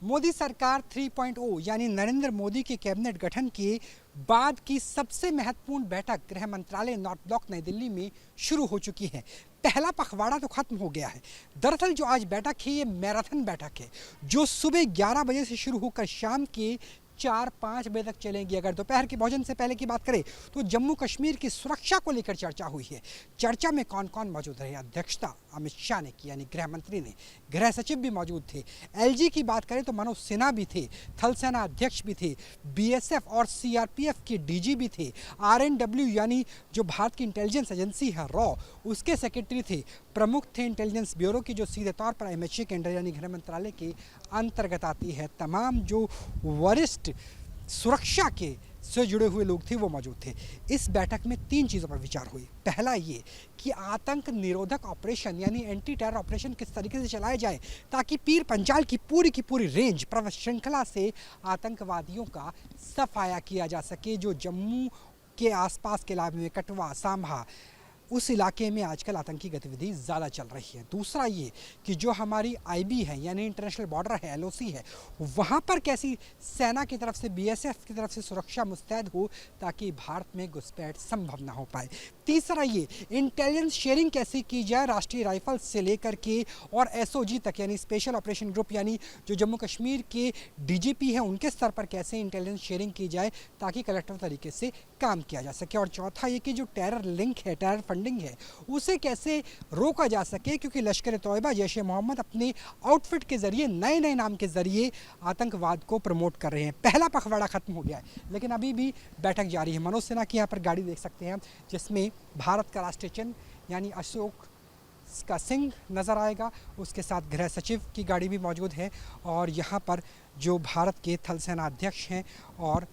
मोदी सरकार 3.0 यानी नरेंद्र मोदी के कैबिनेट गठन के बाद की सबसे महत्वपूर्ण बैठक गृह मंत्रालय नॉर्थ ब्लॉक नई दिल्ली में शुरू हो चुकी है। पहला पखवाड़ा तो खत्म हो गया है। दरअसल जो आज बैठक है ये मैराथन बैठक है जो सुबह 11 बजे से शुरू होकर शाम के 4-5 बजे तक चलेंगी। अगर दोपहर के भोजन से पहले की बात करें तो जम्मू कश्मीर की सुरक्षा को लेकर चर्चा हुई है। चर्चा में कौन कौन मौजूद रहे? अध्यक्षता अमित शाह ने की, यानी गृह मंत्री ने। गृह सचिव भी मौजूद थे। एलजी की बात करें तो मनोज सिन्हा भी थे, थल सेना अध्यक्ष भी थे, बीएसएफ और सीआरपीएफ के डीजी भी थे, आरएनडब्ल्यू यानी जो भारत की इंटेलिजेंस एजेंसी है रॉ, उसके सेक्रेटरी थे, प्रमुख थे इंटेलिजेंस ब्यूरो की जो सीधे तौर पर एमएचए के अंडर यानी गृह मंत्रालय के अंतर्गत आती है। तमाम जो वरिष्ठ सुरक्षा के से जुड़े हुए लोग थे वो मौजूद थे। इस बैठक में 3 चीज़ों पर विचार हुई। पहला ये कि आतंक निरोधक ऑपरेशन यानी एंटी टेरर ऑपरेशन किस तरीके से चलाया जाए ताकि पीर पंजाल की पूरी रेंज पर्वत श्रृंखला से आतंकवादियों का सफाया किया जा सके। जो जम्मू के आसपास के इलाके में कठुआ, सांभा, उस इलाके में आजकल आतंकी गतिविधि ज़्यादा चल रही है। दूसरा ये कि जो हमारी आईबी है यानी इंटरनेशनल बॉर्डर है, एलओसी है, वहाँ पर कैसी सेना की तरफ से, बीएसएफ की तरफ से सुरक्षा मुस्तैद हो ताकि भारत में घुसपैठ संभव ना हो पाए। तीसरा ये इंटेलिजेंस शेयरिंग कैसे की जाए राष्ट्रीय राइफल्स से लेकर के और एसओजी तक यानी स्पेशल ऑपरेशन ग्रुप यानी जो जम्मू कश्मीर के डीजीपी हैं उनके स्तर पर कैसे इंटेलिजेंस शेयरिंग की जाए ताकि कलेक्टर तरीके से काम किया जा सके। और चौथा ये कि जो टेरर लिंक है, टेरर फंडिंग है, उसे कैसे रोका जा सके क्योंकि लश्कर ए तौयबा, जैश ए मोहम्मद अपने आउटफिट के जरिए नए नाम के जरिए आतंकवाद को प्रमोट कर रहे हैं। पहला पखवाड़ा खत्म हो गया है लेकिन अभी भी बैठक जारी है। मनोज सिन्हा की यहाँ पर गाड़ी देख सकते हैं जिसमें भारत का राष्ट्रीय चिन्ह यानी अशोक का सिंह नज़र आएगा। उसके साथ गृह सचिव की गाड़ी भी मौजूद है और यहाँ पर जो भारत के थल सेना अध्यक्ष हैं और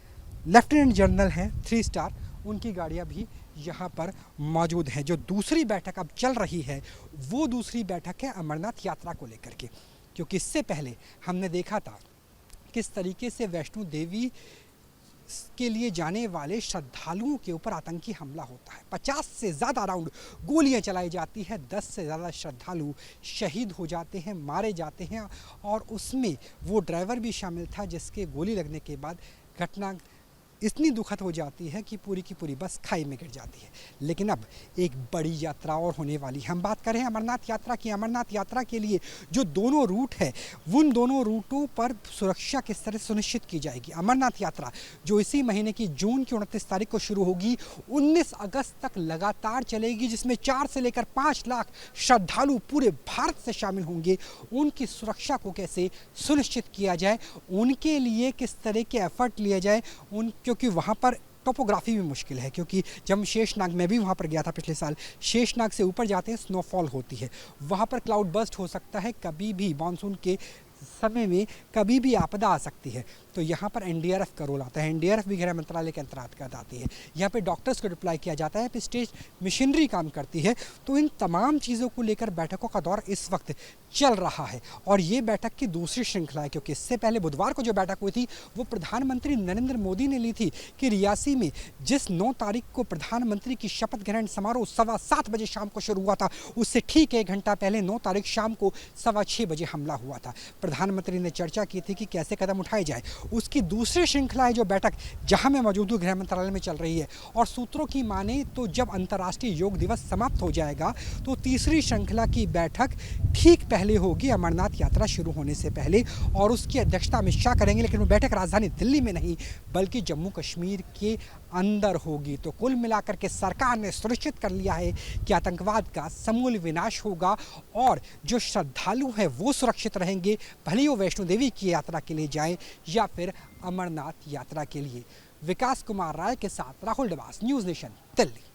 लेफ्टिनेंट जनरल हैं 3 स्टार, उनकी गाड़ियाँ भी यहाँ पर मौजूद हैं। जो दूसरी बैठक अब चल रही है वो दूसरी बैठक है अमरनाथ यात्रा को लेकर के, क्योंकि इससे पहले हमने देखा था किस तरीके से वैष्णो देवी के लिए जाने वाले श्रद्धालुओं के ऊपर आतंकी हमला होता है। 50 से ज़्यादा राउंड गोलियां चलाई जाती है, 10 से ज़्यादा श्रद्धालु शहीद हो जाते हैं, मारे जाते हैं और उसमें वो ड्राइवर भी शामिल था जिसके गोली लगने के बाद घटना इतनी दुखद हो जाती है कि पूरी की पूरी बस खाई में गिर जाती है। लेकिन अब एक बड़ी यात्रा और होने वाली है। हम बात करें अमरनाथ यात्रा की। अमरनाथ यात्रा के लिए जो दोनों रूट है उन दोनों रूटों पर सुरक्षा किस तरह सुनिश्चित की जाएगी। अमरनाथ यात्रा जो इसी महीने की जून की 29 तारीख को शुरू होगी, 19 अगस्त तक लगातार चलेगी, जिसमें 4 से लेकर 5 लाख श्रद्धालु पूरे भारत से शामिल होंगे। उनकी सुरक्षा को कैसे सुनिश्चित किया जाए, उनके लिए किस तरह के एफर्ट लिए जाए, क्योंकि वहाँ पर टोपोग्राफी भी मुश्किल है। क्योंकि जब शेषनाग, मैं भी वहाँ पर गया था पिछले साल, शेषनाग से ऊपर जाते हैं स्नोफॉल होती है, वहाँ पर क्लाउड बर्स्ट हो सकता है, कभी भी मानसून के समय में कभी भी आपदा आ सकती है। तो यहाँ पर एनडीआरएफ का रोल आता है। एनडीआरएफ भी गृह मंत्रालय के अंतर्गत आती है। यहाँ पे डॉक्टर्स को डिप्लॉय किया जाता है, स्टेज मशीनरी काम करती है। तो इन तमाम चीज़ों को लेकर बैठकों का दौर इस वक्त चल रहा है और ये बैठक की दूसरी श्रृंखला है, क्योंकि इससे पहले बुधवार को जो बैठक हुई थी वो प्रधानमंत्री नरेंद्र मोदी ने ली थी कि रियासी में जिस 9 तारीख को प्रधानमंत्री की शपथ ग्रहण समारोह 7:15 बजे शाम को शुरू हुआ था, उससे ठीक 1 घंटा पहले 9 तारीख शाम को 6:15 बजे हमला हुआ था। प्रधानमंत्री ने चर्चा की थी कि कैसे कदम उठाए जाए। उसकी दूसरी श्रृंखला है जो बैठक जहां मैं मौजूद हूँ गृह मंत्रालय में चल रही है और सूत्रों की माने तो जब अंतर्राष्ट्रीय योग दिवस समाप्त हो जाएगा तो तीसरी श्रृंखला की बैठक ठीक पहले होगी, अमरनाथ यात्रा शुरू होने से पहले, और उसकी अध्यक्षता अमित शाह करेंगे। लेकिन वो बैठक राजधानी दिल्ली में नहीं बल्कि जम्मू कश्मीर के अंदर होगी। तो कुल मिलाकर के सरकार ने सुनिश्चित कर लिया है कि आतंकवाद का समूल विनाश होगा और जो श्रद्धालु हैं वो सुरक्षित रहेंगे, भले ही वो वैष्णो देवी की यात्रा के लिए जाए या फिर अमरनाथ यात्रा के लिए। विकास कुमार राय के साथ राहुल डबास, न्यूज़ नेशन, दिल्ली।